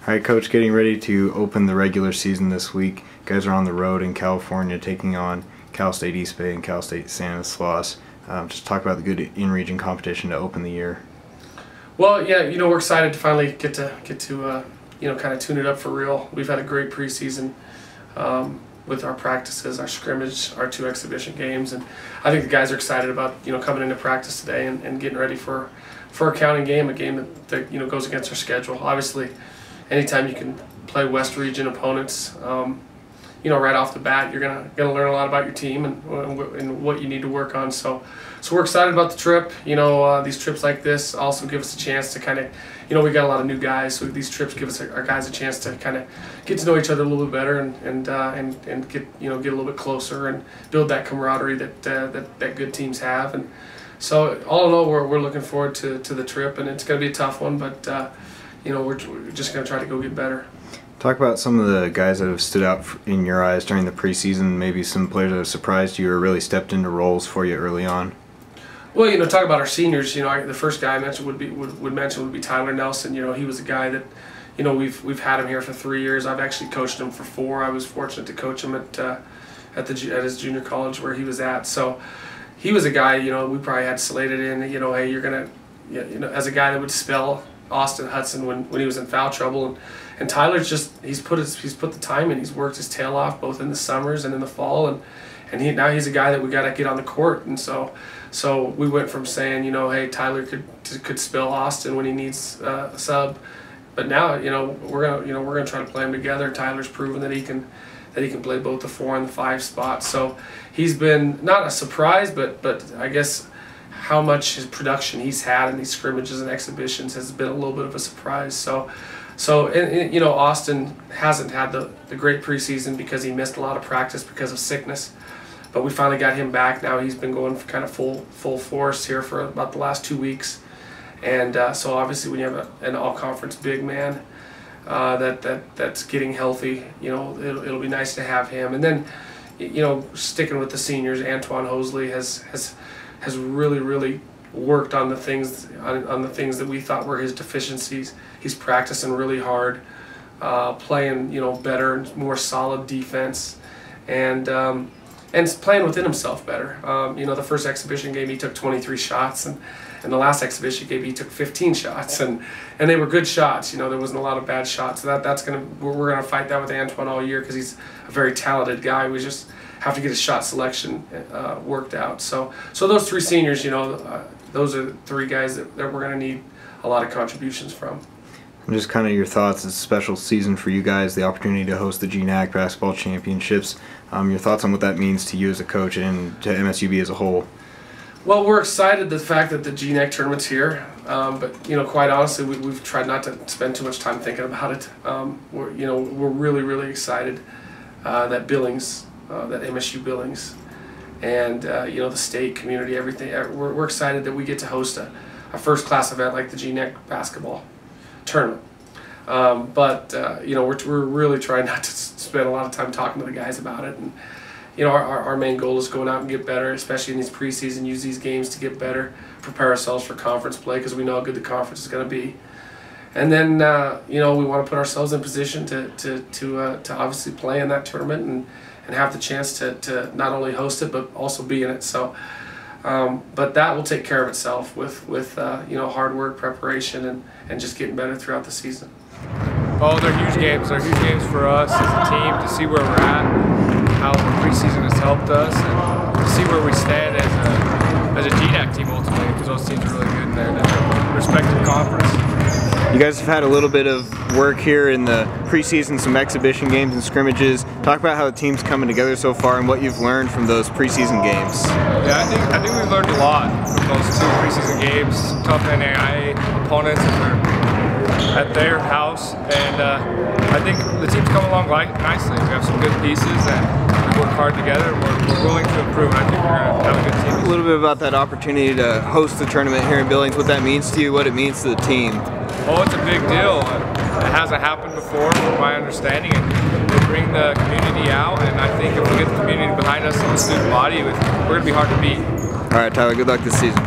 All right, Coach, getting ready to open the regular season this week. You guys are on the road in California taking on Cal State East Bay and Cal State Stanislaus. Just talk about the good in-region competition to open the year. Well, yeah, we're excited to finally get to kind of tune it up for real. We've had a great preseason with our practices, our scrimmage, our 2 exhibition games, and I think the guys are excited about coming into practice today and getting ready for a counting game, a game that goes against our schedule. Obviously, anytime you can play West Region opponents, right off the bat, you're gonna learn a lot about your team and what you need to work on. So we're excited about the trip. These trips like this also give us a chance to kind of, we got a lot of new guys, so these trips give us our guys a chance to kind of get to know each other a little bit better and get a little bit closer and build that camaraderie that good teams have. And so all in all, we're looking forward to the trip, and it's going to be a tough one, but we're just going to try to go get better. Talk about some of the guys that have stood out in your eyes during the preseason, maybe some players that have surprised you or really stepped into roles for you early on. Well, talk about our seniors. The first guy I mentioned would be Tyler Nelson. He was a guy that, we've had him here for 3 years. I've actually coached him for 4. I was fortunate to coach him at his junior college where he was at. So he was a guy, we probably had slated in. Hey, you're gonna, as a guy that would spell Austin Hudson when he was in foul trouble, and Tyler's just he's put the time in. He's worked his tail off both in the summers and in the fall, and now he's a guy that we got to get on the court. And so we went from saying hey, Tyler could spell Austin when he needs a sub, but now we're gonna try to play them together. Tyler's proven that he can play both the 4 and the 5 spots. So he's been not a surprise, but I guess how much his production he's had in these scrimmages and exhibitions has been a little bit of a surprise. So Austin hasn't had the great preseason because he missed a lot of practice because of sickness, but we finally got him back. Now he's been going for kind of full force here for about the last 2 weeks, and so obviously when you have an all-conference big man that's getting healthy, it'll be nice to have him. And then sticking with the seniors, Antoine Hosley has really worked on the things that we thought were his deficiencies. He's practicing really hard, playing better and more solid defense, and playing within himself better. The first exhibition game he took 23 shots, and the last exhibition game he took 15 shots, and they were good shots. There wasn't a lot of bad shots. So we're gonna fight that with Antoine all year because he's a very talented guy. We just have to get his shot selection worked out. So those 3 seniors, those are 3 guys that we're going to need a lot of contributions from. And just kind of your thoughts. It's a special season for you guys, the opportunity to host the GNAC basketball championships. Your thoughts on what that means to you as a coach and to MSUB as a whole. Well, we're excited the fact that the GNAC tournament's here, but quite honestly, we've tried not to spend too much time thinking about it. We're really excited that Billings. That MSU Billings and the state community, everything. We're excited that we get to host a first-class event like the GNAC basketball tournament. We're really trying not to spend a lot of time talking to the guys about it. And our main goal is going out and get better, especially in these preseason. Use these games to get better, prepare ourselves for conference play because we know how good the conference is going to be. And then we want to put ourselves in position to obviously play in that tournament and have the chance to not only host it but also be in it. So, but that will take care of itself with hard work, preparation, and just getting better throughout the season. Oh, they're huge games. They're huge games for us as a team to see where we're at, how the preseason has helped us, and to see where we stand as a GNAC team ultimately, because those teams are really good in their respective conference. You guys have had a little bit of work here in the preseason, some exhibition games and scrimmages. Talk about how the team's coming together so far and what you've learned from those preseason games. Yeah, I think we've learned a lot from those 2 preseason games. Some tough NAIA opponents at their house, and I think the team's come along nicely. We have some good pieces, and we work hard together. We're willing to improve, and I think we're going to have a good team. A little bit about that opportunity to host the tournament here in Billings, what that means to you, what it means to the team. Oh, it's a big deal. It hasn't happened before, from my understanding, and we bring the community out, and I think if we get the community behind us and the student body, we're going to be hard to beat. All right, Tyler, good luck this season.